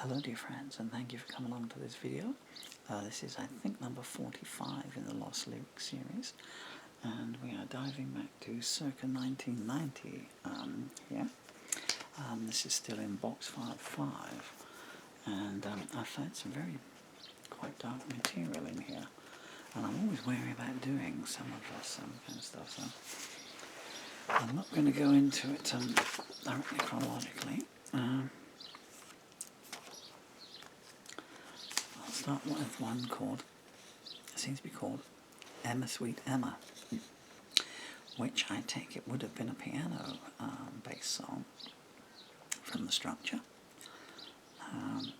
Hello dear friends, and thank you for coming along to this video. This is I think number 45 in the Lost Lyrics series, and we are diving back to circa 1990 here. This is still in box file 5, and I found some quite dark material in here, and I'm always wary about doing some of this kind of stuff, so I'm not going to go into it directly chronologically. I'll start with one called, it seems to be called Emma Sweet Emma, which I take it would have been a piano based song from the structure. And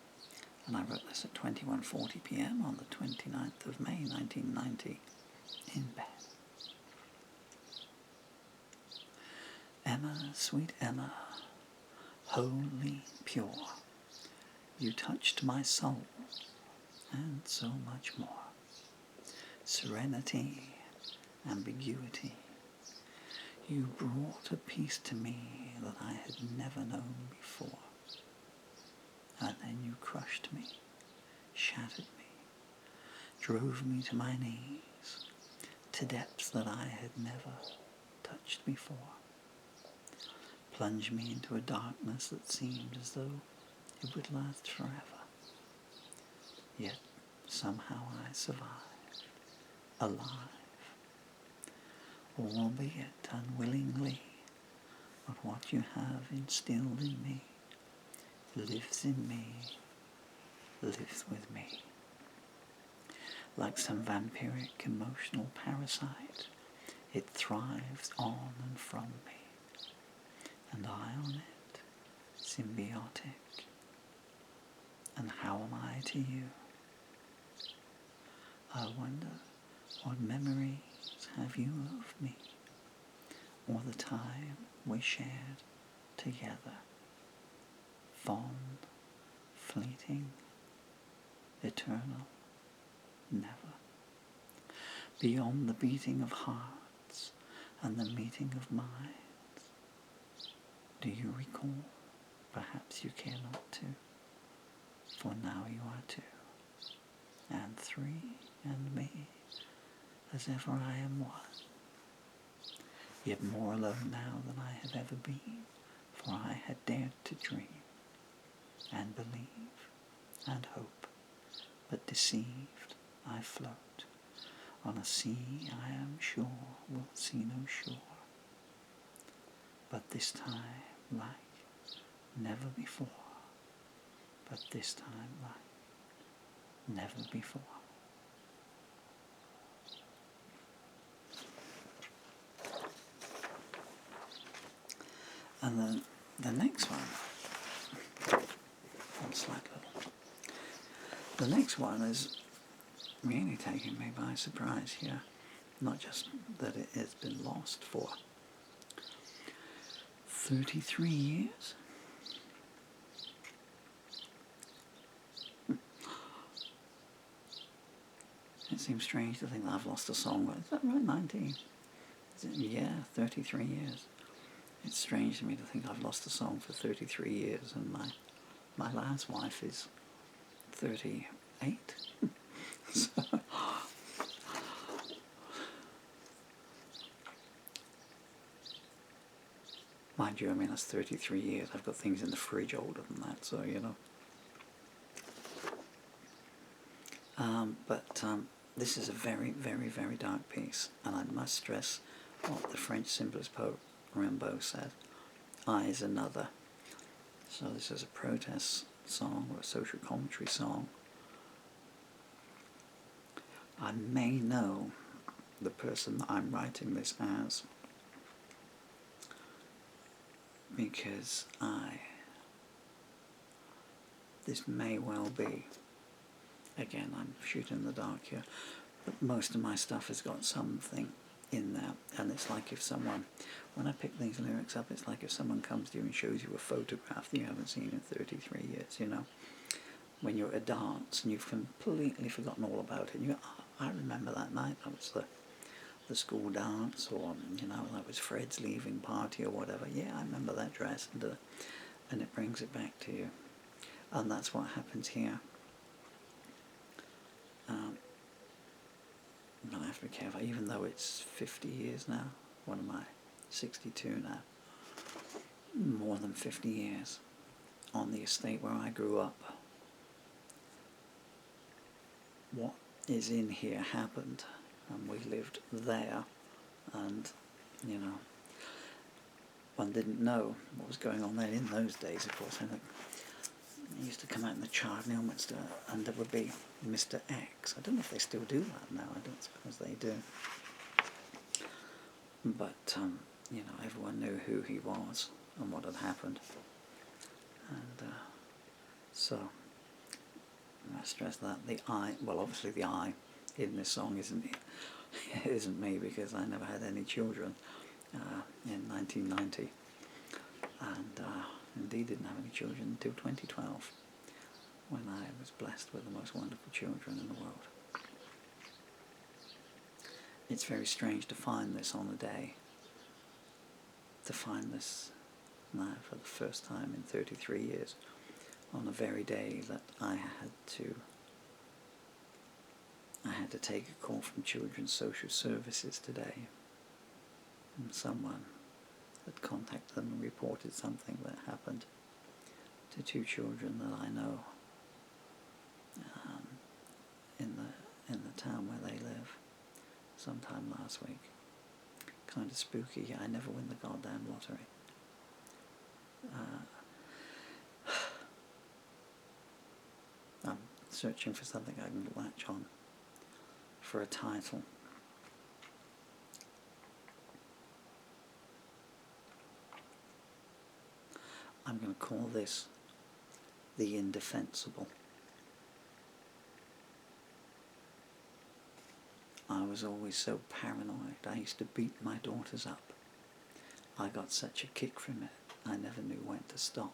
I wrote this at 21:40 p.m. on the 29th of May 1990 in bed. Emma, sweet Emma, wholly pure, you touched my soul, and so much more. Serenity, ambiguity, you brought a peace to me that I had never known before. And then you crushed me, shattered me, drove me to my knees, to depths that I had never touched before. Plunged me into a darkness that seemed as though it would last forever. Yet somehow I survived, alive, albeit unwillingly, but what you have instilled in me lives in me, lives with me. Like some vampiric emotional parasite, it thrives on and from me, and I on it, symbiotic. And how am I to you? I wonder what memories have you of me, or the time we shared together. Fond, fleeting, eternal, never. Beyond the beating of hearts and the meeting of minds. Do you recall? Perhaps you care not to, for now you are 2, and 3, and me, as ever I am 1. Yet more alone now than I have ever been, for I had dared to dream, and believe, and hope, but deceived I float on a sea I am sure will see no shore. But this time like never before, but this time like never before. And then the next one, the next one is really taking me by surprise here. Not just that it has been lost for 33 years. It seems strange to think that I've lost a song, but is that right, 19? Yeah, 33 years. It's strange to me to think I've lost a song for 33 years, and my last wife is 38. So, mind you, I mean, that's 33 years. I've got things in the fridge older than that, so, you know. But this is a very, very, very dark piece, and I must stress what the French symbolist poet Rimbaud said, I is another. So this is a protest song or a social commentary song. I may know the person that I'm writing this as, because this may well be, again, I'm shooting in the dark here, but most of my stuff has got something in there, and it's like if someone, when I pick these lyrics up, it's like if someone comes to you and shows you a photograph that you haven't seen in 33 years, you know, when you're at a dance and you've completely forgotten all about it, and you go, oh, I remember that night, that was the school dance, or, you know, that was Fred's leaving party or whatever, yeah, I remember that dress, and it brings it back to you. And that's what happens here. I have to be careful, even though it's 50 years now. What am I? 62 now. More than 50 years on the estate where I grew up. What is in here happened, and we lived there, and, you know, one didn't know what was going on there in those days, of course. I used to come out in the child in Ilminster, and there would be Mr. X. I don't know if they still do that now, I don't suppose they do. But, you know, everyone knew who he was and what had happened. And so, I stress that the I, well, obviously the I in this song isn't me, because I never had any children in 1990. And indeed didn't have any children until 2012, when I was blessed with the most wonderful children in the world. It's very strange to find this on a day, to find this now for the first time in 33 years, on the very day that I had to take a call from Children's Social Services today, and someone had contacted them and reported something that happened to two children that I know in the town where they live sometime last week. Kind of spooky. I never win the goddamn lottery. I'm searching for something I can latch on for a title. I'm going to call this The Indefensible. I was always so paranoid. I used to beat my daughters up. I got such a kick from it, I never knew when to stop.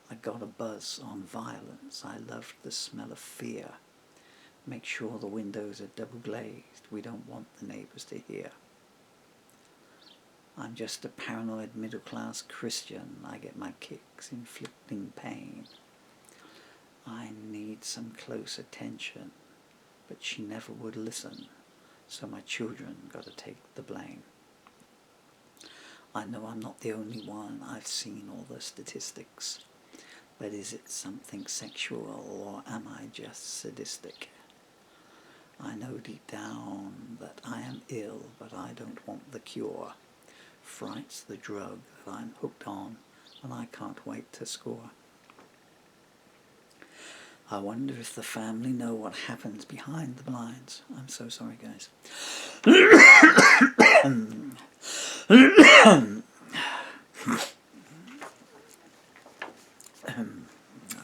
I got a buzz on violence. I loved the smell of fear. Make sure the windows are double glazed. We don't want the neighbours to hear. I'm just a paranoid middle-class Christian. I get my kicks inflicting pain. I need some close attention, but she never would listen, so my children got to take the blame. I know I'm not the only one. I've seen all the statistics. But is it something sexual, or am I just sadistic? I know deep down that I am ill, but I don't want the cure. Fright's the drug that I'm hooked on, and I can't wait to score. I wonder if the family know what happens behind the blinds. I'm so sorry, guys.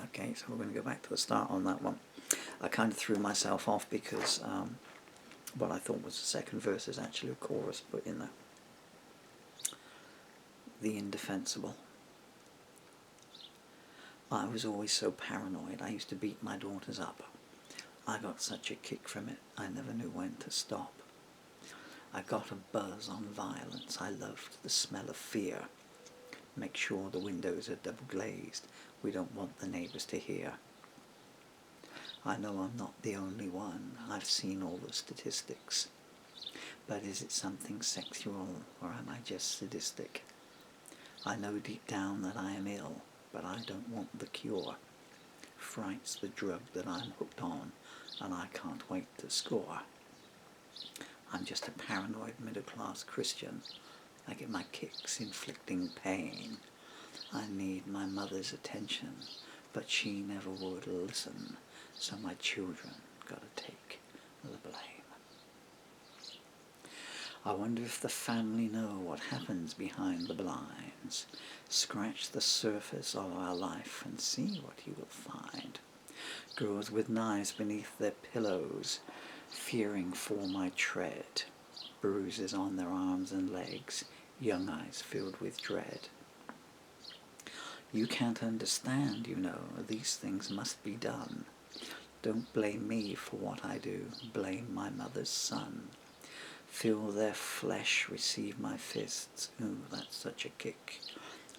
Okay, so we're going to go back to the start on that one. I kind of threw myself off because what I thought was the second verse is actually a chorus put in there. The Indefensible. I was always so paranoid. I used to beat my daughters up. I got such a kick from it, I never knew when to stop. I got a buzz on violence. I loved the smell of fear. Make sure the windows are double glazed. We don't want the neighbours to hear. I know I'm not the only one. I've seen all the statistics. But is it something sexual, or am I just sadistic? I know deep down that I am ill, but I don't want the cure. Fright's the drug that I'm hooked on, and I can't wait to score. I'm just a paranoid middle-class Christian. I get my kicks inflicting pain. I need my mother's attention, but she never would listen, so my children gotta take the blame. I wonder if the family know what happens behind the blinds. Scratch the surface of our life and see what you will find. Girls with knives beneath their pillows, fearing for my tread. Bruises on their arms and legs, young eyes filled with dread. You can't understand, you know, these things must be done. Don't blame me for what I do, blame my mother's son. Feel their flesh receive my fists, ooh, that's such a kick.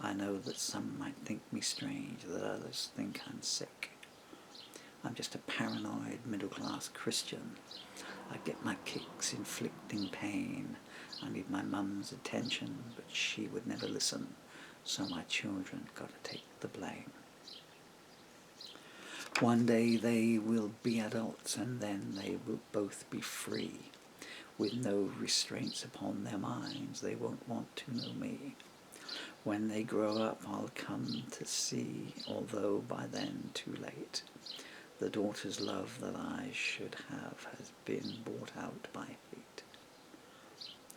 I know that some might think me strange, that others think I'm sick. I'm just a paranoid middle-class Christian. I get my kicks inflicting pain. I need my mum's attention, but she would never listen, so my children gotta take the blame. One day they will be adults, and then they will both be free. With no restraints upon their minds, they won't want to know me. When they grow up, I'll come to see, although by then too late. The daughter's love that I should have has been bought out by hate.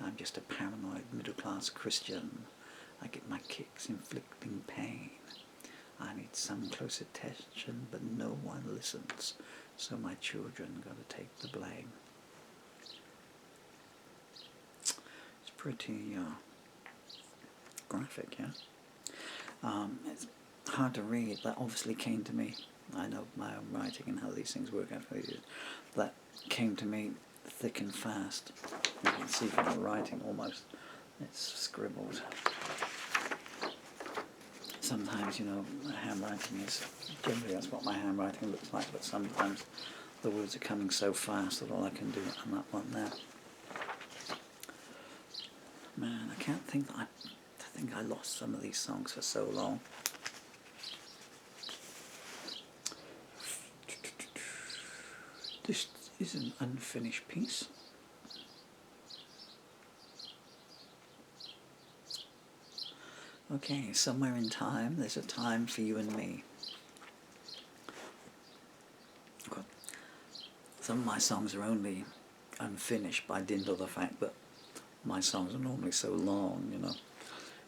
I'm just a paranoid middle-class Christian. I get my kicks inflicting pain. I need some close attention, but no one listens, so my children gotta take the blame. It's pretty graphic, yeah? It's hard to read. That obviously came to me. I know my own writing and how these things work out for you. That came to me thick and fast. You can see from the writing almost. It's scribbled. Sometimes, you know, handwriting is, generally that's what my handwriting looks like, but sometimes the words are coming so fast that all I can do on that one there. Man, I can't think that I think I lost some of these songs for so long. This is an unfinished piece. Okay, somewhere in time, there's a time for you and me. Some of my songs are only unfinished by dint of the fact that my songs are normally so long, you know.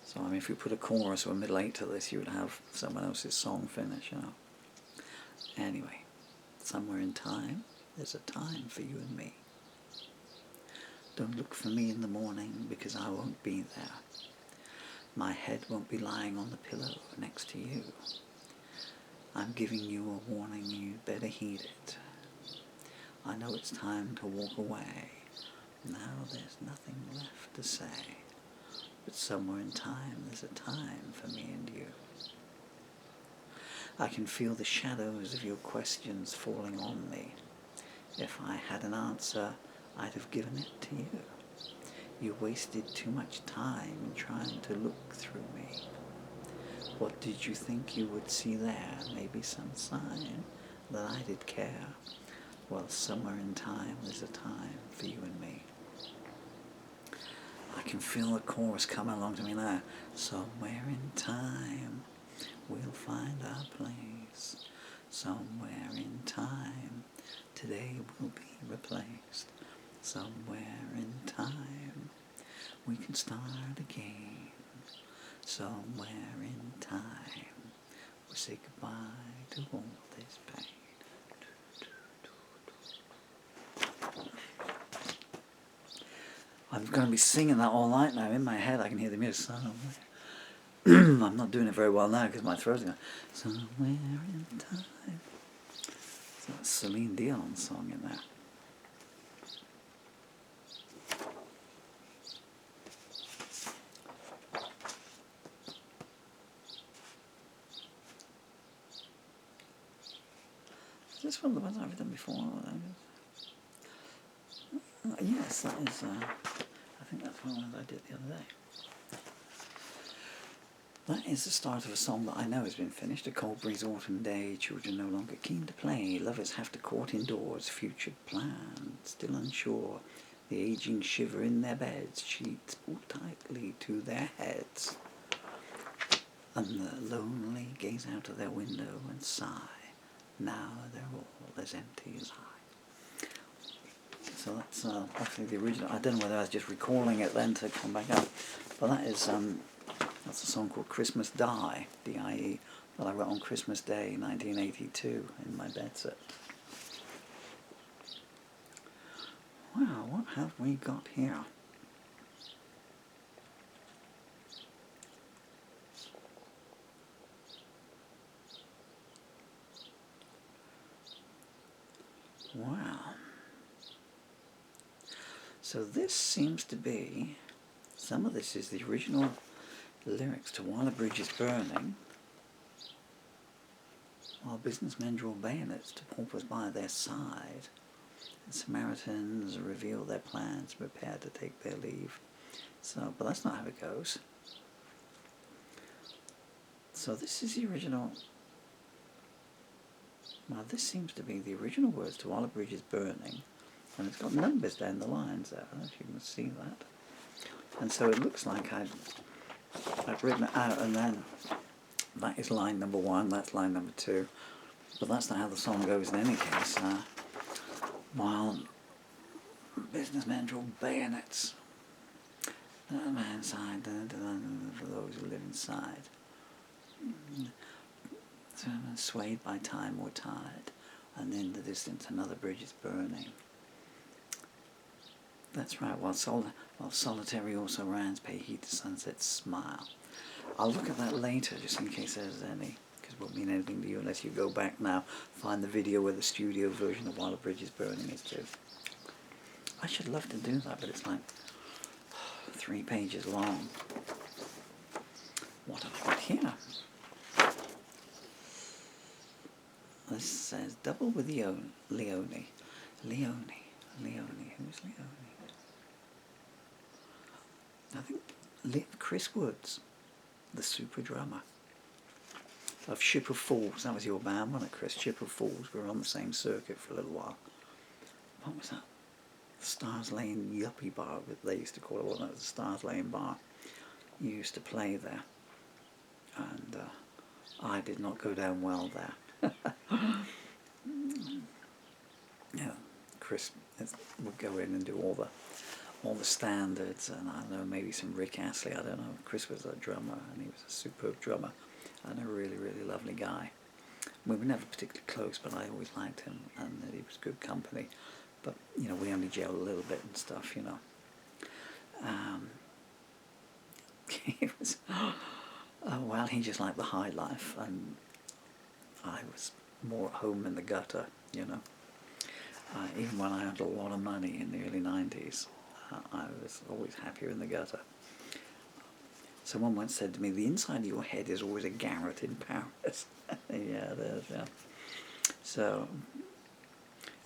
So, I mean, if you put a chorus or a middle eight to this, you would have someone else's song finished, you know. Anyway, somewhere in time, there's a time for you and me. Don't look for me in the morning, because I won't be there. My head won't be lying on the pillow next to you. I'm giving you a warning, you'd better heed it. I know it's time to walk away. Now there's nothing left to say. But somewhere in time, there's a time for me and you. I can feel the shadows of your questions falling on me. If I had an answer, I'd have given it to you. You wasted too much time in trying to look through me. What did you think you would see there? Maybe some sign that I did care. Well, somewhere in time, there's a time for you and me. I can feel the chorus coming along to me now. Somewhere in time, we'll find our place. Somewhere in time, today will be replaced. Somewhere in time, we can start again. Somewhere in time, we say goodbye to all this pain. I'm going to be singing that all night now. In my head, I can hear the music somewhere. I'm not doing it very well now because my throat's going. Somewhere in time. So that's Celine Dion's song in there. Is this one of the ones I've done before? Yes, that is. I think that's one of the ones I did the other day. That is the start of a song that I know has been finished. A cold breeze autumn day, children no longer keen to play, lovers have to court indoors, future planned, still unsure. The aging shiver in their beds, sheets pulled tightly to their heads. And the lonely gaze out of their window and sigh. Now they're all as empty as I. So that's actually the original. I don't know whether I was just recalling it then to come back up, but that is that's a song called Christmas Die, D-I-E, that I wrote on Christmas Day 1982 in my bed set. Wow, what have we got here? Wow. So this seems to be, some of this is the original lyrics to While a Bridge is Burning, while businessmen draw bayonets to paupers by their side, and Samaritans reveal their plans, prepare to take their leave. So, but that's not how it goes. So this is the original. Now this seems to be the original words to While a Bridge is Burning, and it's got numbers down the lines there. I don't know if you can see that. And so it looks like I've written it out, and then that is line number 1, that's line number 2. But that's not how the song goes in any case. While businessmen draw bayonets, the man side, for those who live inside. Swayed by time or tide, and in the distance another bridge is burning. That's right, while solitary also rounds pay heed to sunset's smile. I'll look at that later just in case there's any, because it won't mean anything to you unless you go back now, find the video where the studio version of While a Bridge is Burning is too. I should love to do that, but it's like 3 pages long. What have I got here? This says double with Leone. Leone. Who's Leone? I think Chris Woods, the super drummer of Ship of Fools. That was your band, wasn't it, Chris? Ship of Fools. We were on the same circuit for a little while. What was that? The Stars Lane Yuppie Bar, they used to call it. Wasn't it? The Stars Lane Bar. You used to play there, and I did not go down well there. Yeah, Chris would go in and do all the standards, and I don't know, maybe some Rick Astley, I don't know. Chris was a drummer, and he was a superb drummer, and a really, really lovely guy. We were never particularly close, but I always liked him, and he was good company. But, you know, we only gelled a little bit and stuff, you know. He was, well, he just liked the high life, and I was more at home in the gutter, you know. Even when I had a lot of money in the early 90s, I was always happier in the gutter. Someone once said to me, the inside of your head is always a garret in Paris. Yeah, it is, yeah. So,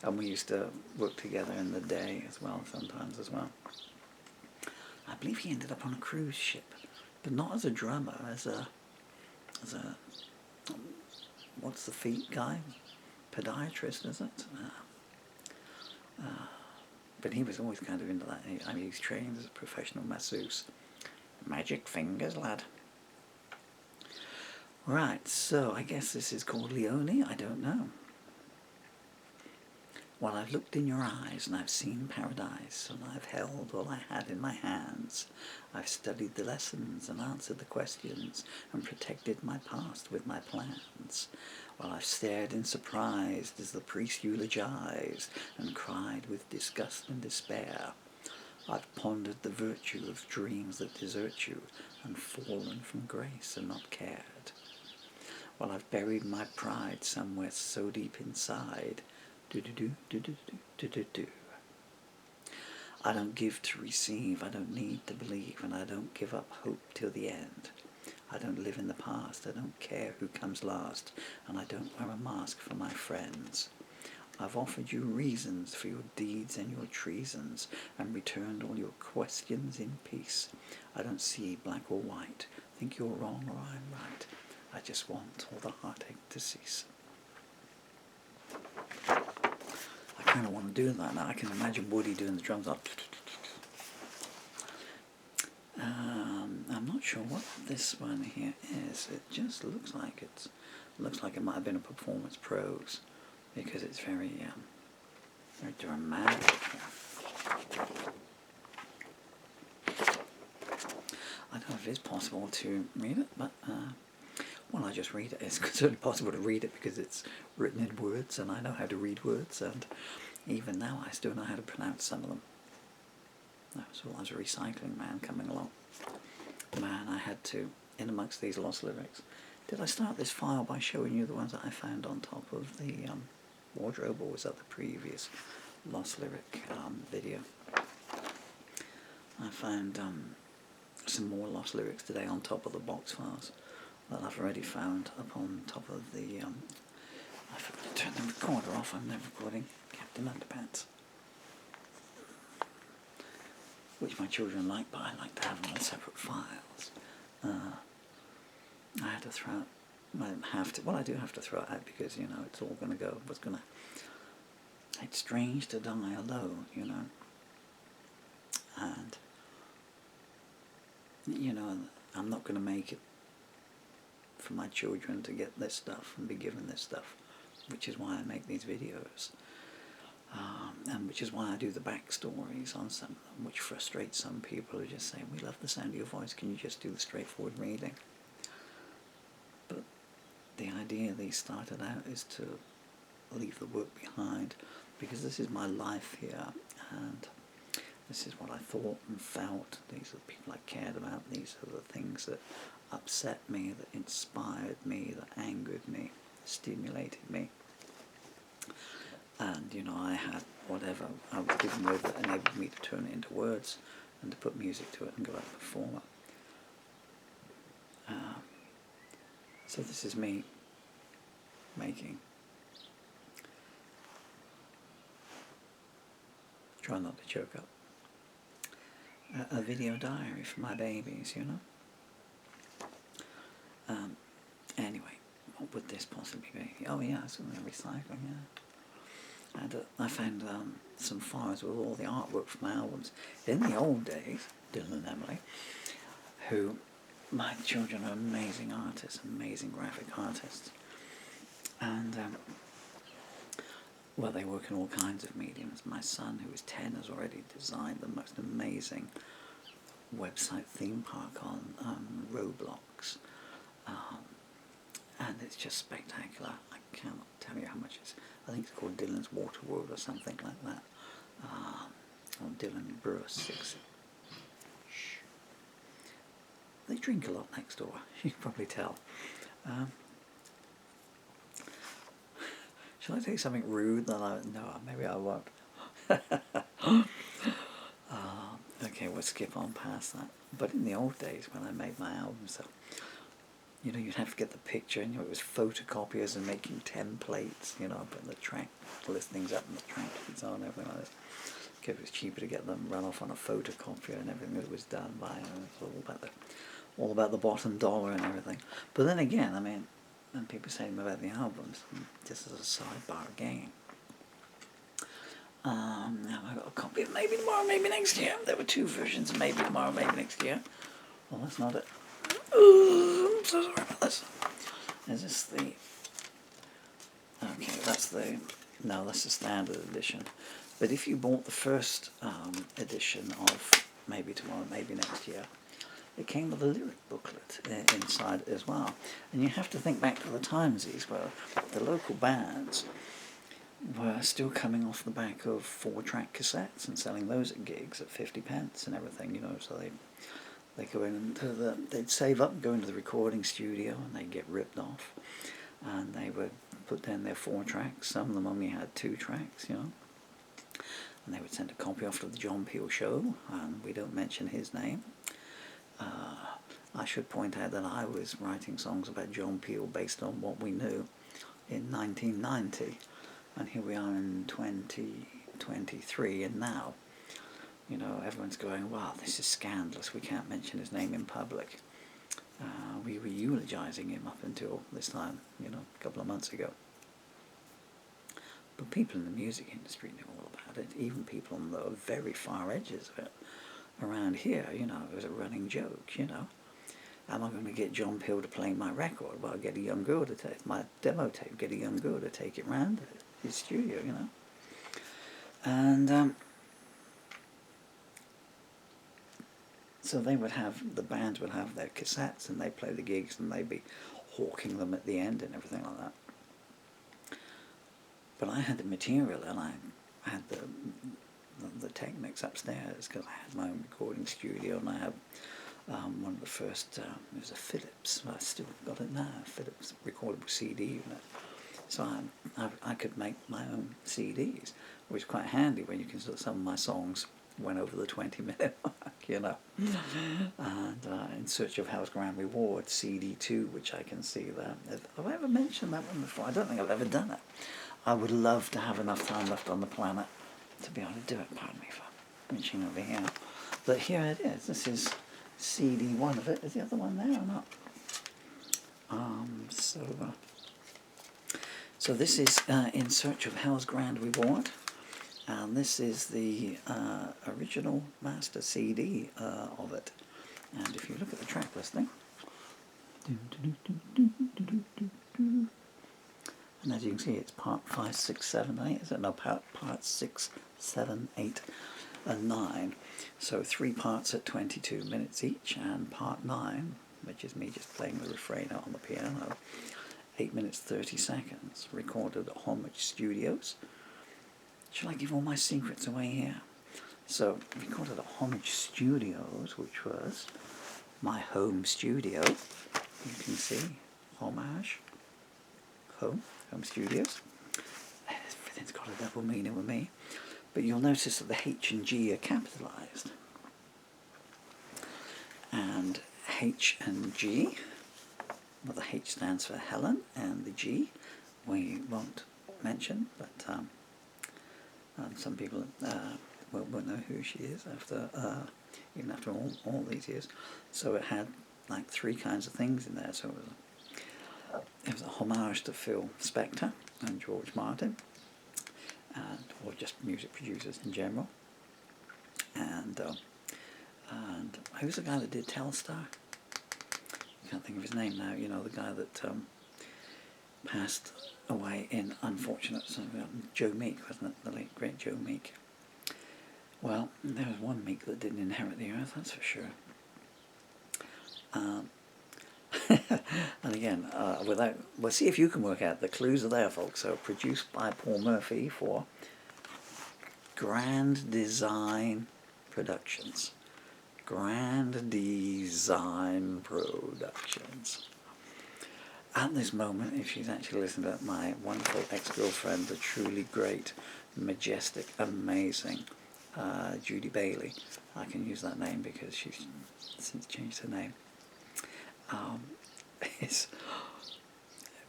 and we used to work together in the day as well, sometimes as well. I believe he ended up on a cruise ship, but not as a drummer, as a what's the feet guy? Podiatrist, is it? But he was always kind of into that. I mean, he's trained as a professional masseuse. Magic fingers, lad. Right, so I guess this is called Leone, I don't know. While I've looked in your eyes and I've seen paradise, and I've held all I had in my hands, I've studied the lessons and answered the questions and protected my past with my plans. While I've stared in surprise as the priest eulogized and cried with disgust and despair, I've pondered the virtue of dreams that desert you and fallen from grace and not cared. While I've buried my pride somewhere so deep inside, do-do-do-do-do-do-do-do. I don't give to receive, I don't need to believe, and I don't give up hope till the end. I don't live in the past, I don't care who comes last, and I don't wear a mask for my friends. I've offered you reasons for your deeds and your treasons, and returned all your questions in peace. I don't see black or white, think you're wrong or I'm right. I just want all the heartache to cease. I kind of want to do that now. I can imagine Woody doing the drums up. I'm not sure what this one here is. It just looks like it might have been a Performance Pros, because it's very dramatic here. I don't know if it's possible to read it, but well, I just read it. It's certainly possible to read it because it's written in words, and I know how to read words, and even now I still know how to pronounce some of them. So I was a recycling man coming along. Man, I had to, in amongst these lost lyrics. Did I start this file by showing you the ones that I found on top of the wardrobe, or was that the previous lost lyric video? I found some more lost lyrics today on top of the box files that I've already found up on top of the, I forgot to turn the recorder off. I'm now recording Captain Underpants, which my children like, but I like to have them on separate files. I had to throw out, I didn't have to, well I do have to throw it out because, you know, it's all going to go, it's strange to die alone, you know, and, you know, I'm not going to make it for my children to get this stuff and be given this stuff, which is why I make these videos, and which is why I do the backstories on some of them, which frustrates some people who just say, we love the sound of your voice, can you just do the straightforward reading? But the idea these started out is to leave the work behind, because this is my life here, and this is what I thought and felt. These are the people I cared about. These are the things that upset me, that inspired me, that angered me, stimulated me. And, you know, I had whatever I was given with that enabled me to turn it into words and to put music to it and go out and perform it. So this is me making, try not to choke up, a video diary for my babies, you know. Anyway, what would this possibly be? Oh yeah, it's something recycling, yeah. And I found some files with all the artwork from my albums. In the old days, Dylan and Emily, who, my children are amazing artists, amazing graphic artists. And, well, they work in all kinds of mediums. My son, who is 10, has already designed the most amazing website theme park on Roblox. And it's just spectacular. I cannot tell you how much it's, I think it's called Dylan's Water World or something like that. Or Dylan Brewer 6. Shh. They drink a lot next door, you can probably tell. Shall I say something rude that no, maybe I won't. Okay, we'll skip on past that. But in the old days when I made my albums, so, you know, you'd have to get the picture, and you know, it was photocopiers and making templates, you know, putting the track listings up and the track sheets on, everything like this. Because it was cheaper to get them run off on a photocopier, and everything that was done by, it was all about the bottom dollar and everything. But then again, I mean, when people say about the albums, just as a sidebar again, now I've got a copy of Maybe Tomorrow, Maybe Next Year. There were two versions of Maybe Tomorrow, Maybe Next Year. Well, that's not it. I'm so sorry about this. Is this the... Okay, that's the... No, that's the standard edition. But if you bought the first edition of Maybe Tomorrow, Maybe Next Year, it came with a lyric booklet inside as well. And you have to think back to the times these were. The local bands were still coming off the back of 4-track cassettes and selling those at gigs at 50p and everything, you know, so they go into they'd save up and go into the recording studio, and they'd get ripped off, and they would put down their 4 tracks. Some of them only had 2 tracks, you know, and they would send a copy off to the John Peel show, and we don't mention his name. I should point out that I was writing songs about John Peel based on what we knew in 1990, and here we are in 2023, and now, you know, everyone's going, wow, this is scandalous, we can't mention his name in public. We were eulogizing him up until this time, you know, a couple of months ago. But people in the music industry knew all about it, even people on the very far edges of it. Around here, you know, it was a running joke, you know. Am I going to get John Peel to play my record? Well, get a young girl to take my demo tape, get a young girl to take it round his studio, you know. And so they would have, the bands would have their cassettes, and they'd play the gigs, and they'd be hawking them at the end and everything like that. But I had the material, and I had the Technics upstairs, because I had my own recording studio, and I had one of the first, it was a Philips, I still got it now, Philips recordable CD unit. So I could make my own CDs, which was quite handy when you consider some of my songs went over the 20-minute mark. you know. And In Search of Hell's Grand Reward, CD2, which I can see there. Have I ever mentioned that one before? I don't think I've ever done it. I would love to have enough time left on the planet to be able to do it. Pardon me for reaching over here. But here it is. This is CD1 of it. Is the other one there or not? So this is In Search of Hell's Grand Reward, and this is the original master CD of it. And if you look at the track listing, and as you can see, it's part 5, 6, 7, 8. Is it? No, part 6, 7, 8, and 9. So 3 parts at 22 minutes each, and part 9, which is me just playing the refrain on the piano, 8 minutes 30 seconds, recorded at Homage Studios. Shall I give all my secrets away here? So, recorded at Homage Studios, which was my home studio. You can see Homage, home studios. Everything's got a double meaning with me. But you'll notice that the H and G are capitalized. And H and G, well, the H stands for Helen, and the G we won't mention, but some people won't know who she is after, even after all these years. So it had like 3 kinds of things in there. So it was a homage to Phil Spector and George Martin, or just music producers in general. And who's the guy that did Telstar? I can't think of his name now. You know, the guy that passed away in unfortunate, Joe Meek, wasn't it? The late great Joe Meek. Well, there was one Meek that didn't inherit the earth, that's for sure. And again, we'll see if you can work out. The clues are there, folks. So produced by Paul Murphy for Grand Design Productions. Grand Design Productions. At this moment, if she's actually listening to my wonderful ex-girlfriend, the truly great, majestic, amazing Judy Bailey, I can use that name because she's since changed her name,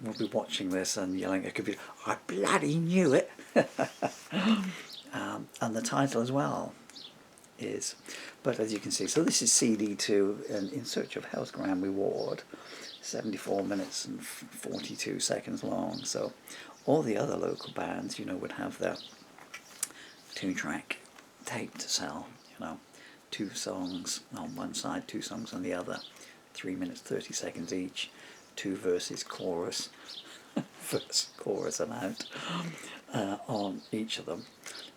will be watching this and yelling at her computer, I bloody knew it! And the title as well is, but as you can see, so this is CD2, and In Search of Hell's Grand Reward, 74 minutes and 42 seconds long. So all the other local bands, you know, would have their 2-track tape to sell, you know, 2 songs on one side, 2 songs on the other, 3 minutes 30 seconds each, 2 verses, chorus, verse, chorus and out on each of them.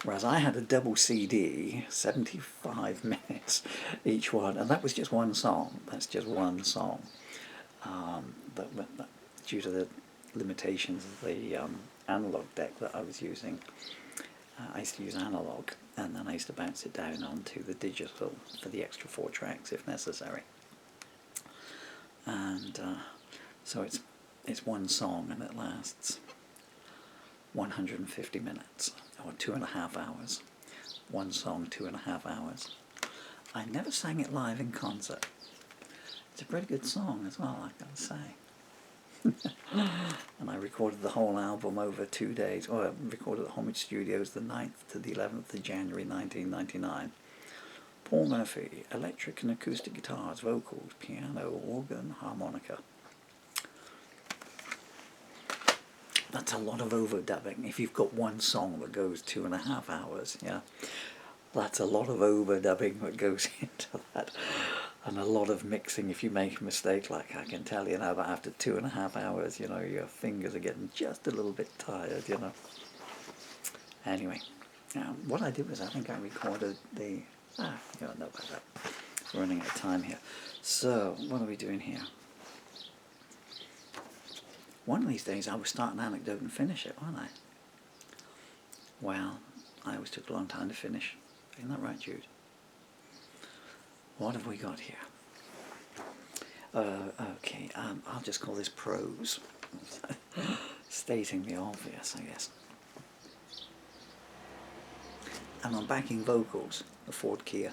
Whereas I had a double CD, 75 minutes each one, and that was just one song. That's just one song. But due to the limitations of the analog deck that I was using, I used to use analog, and then I used to bounce it down onto the digital for the extra 4 tracks if necessary. And so it's one song, and it lasts 150 minutes, or 2.5 hours. One song, 2.5 hours. I never sang it live in concert. It's a pretty good song as well, I've got to say. And I recorded the whole album over 2 days, or I recorded at Homage Studios the 9th to the 11th of January 1999. Paul Murphy, electric and acoustic guitars, vocals, piano, organ, harmonica. That's a lot of overdubbing. If you've got one song that goes 2.5 hours, yeah, that's a lot of overdubbing that goes into that. And a lot of mixing if you make a mistake, like I can tell you now that after 2.5 hours, you know, your fingers are getting just a little bit tired, you know. Anyway, what I did was I think I recorded the, you don't know about that. We're running out of time here. So, what are we doing here? One of these days I will start an anecdote and finish it, won't I? Well, I always took a long time to finish. Isn't that right, Jude? What have we got here? Okay, I'll just call this prose. Stating the obvious, I guess. And on backing vocals, the Ford Kia.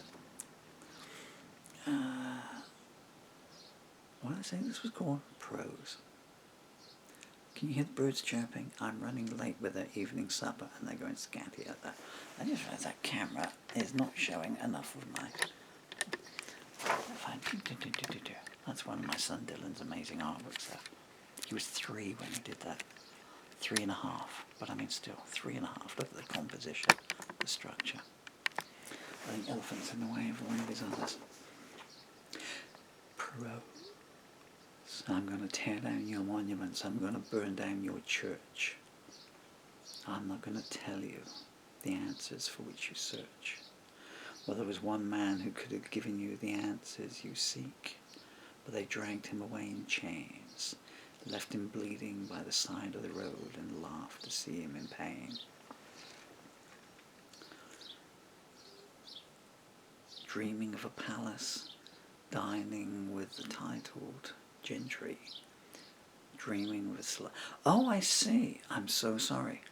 what did I say this was called? Prose. Can you hear the birds chirping? I'm running late with their evening supper and they're going scatty at that. I just realised that camera is not showing enough of my... That's one of my son Dylan's amazing artworks there. He was 3 when he did that. 3.5, but I mean still, 3.5. Look at the composition, the structure. I think elephant's in the way of one of his others. Prose. I'm going to tear down your monuments. I'm going to burn down your church. I'm not going to tell you the answers for which you search. Well, there was one man who could have given you the answers you seek, but they dragged him away in chains, left him bleeding by the side of the road, and laughed to see him in pain. Dreaming of a palace, dining with the titled gentry, dreaming with oh, I see. I'm so sorry.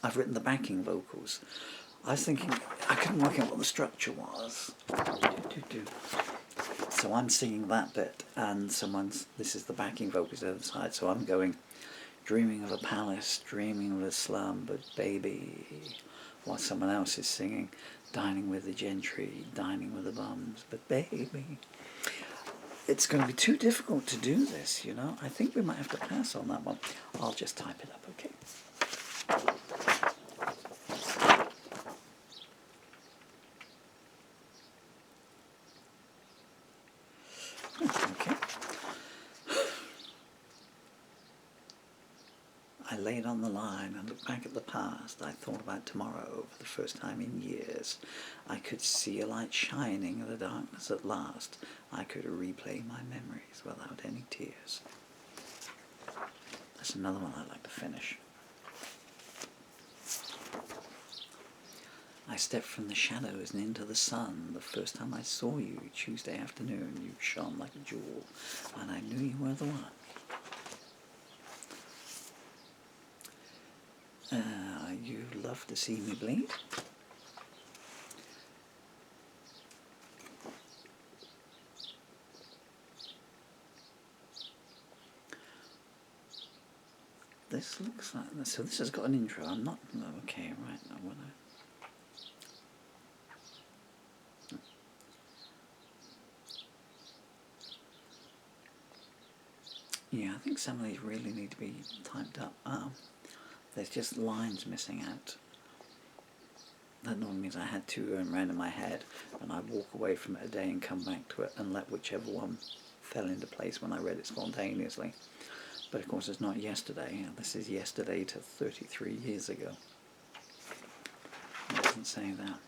I've written the backing vocals. I was thinking, I couldn't work out what the structure was. So I'm singing that bit, and this is the backing vocals the other side, so I'm going, dreaming of a palace, dreaming of a slum, but baby, while someone else is singing, dining with the gentry, dining with the bums, but baby. It's going to be too difficult to do this, you know. I think we might have to pass on that one. I'll just type it up, okay? Okay. I laid on the line and looked back at the past. I thought about tomorrow for the first time in years. I could see a light shining in the darkness at last. I could replay my memories without any tears. That's another one I'd like to finish. I stepped from the shadows and into the sun. The first time I saw you, Tuesday afternoon, you shone like a jewel, and I knew you were the one. You love to see me bleed. This looks like this. So this has got an intro. I'm not okay. Right now, when yeah, I think some of these really need to be typed up. There's just lines missing out. That normally means I had two going round in my head, and I'd walk away from it a day and come back to it and let whichever one fell into place when I read it spontaneously. But of course it's not yesterday. This is yesterday to 33 years ago. It doesn't say that.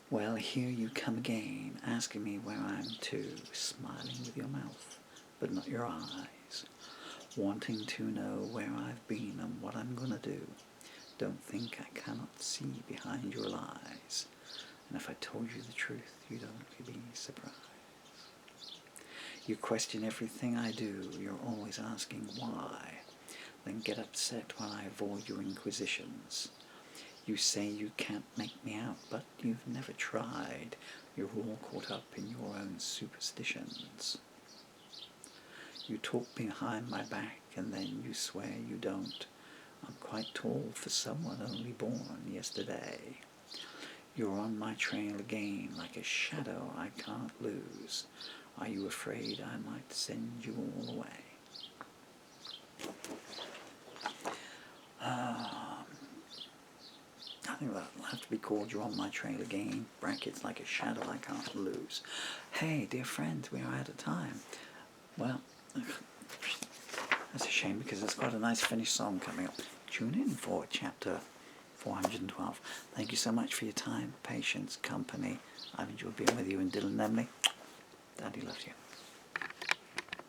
Well, here you come again, asking me where I'm to, smiling with your mouth, but not your eyes, wanting to know where I've been and what I'm going to do. Don't think I cannot see behind your lies, and if I told you the truth, you'd only be surprised. You question everything I do, you're always asking why, then get upset when I avoid your inquisitions. You say you can't make me out, but you've never tried. You're all caught up in your own superstitions. You talk behind my back and then you swear you don't. I'm quite tall for someone only born yesterday. You're on my trail again, like a shadow I can't lose. Are you afraid I might send you all away? I think that'll have to be called You're on My Trail Again, brackets, like a shadow I can't lose. Hey, dear friends, we are out of time. Well, that's a shame because it's got a nice finished song coming up. Tune in for chapter 412. Thank you so much for your time, patience, company. I've enjoyed being with you, and Dylan Nemley, Daddy loves you.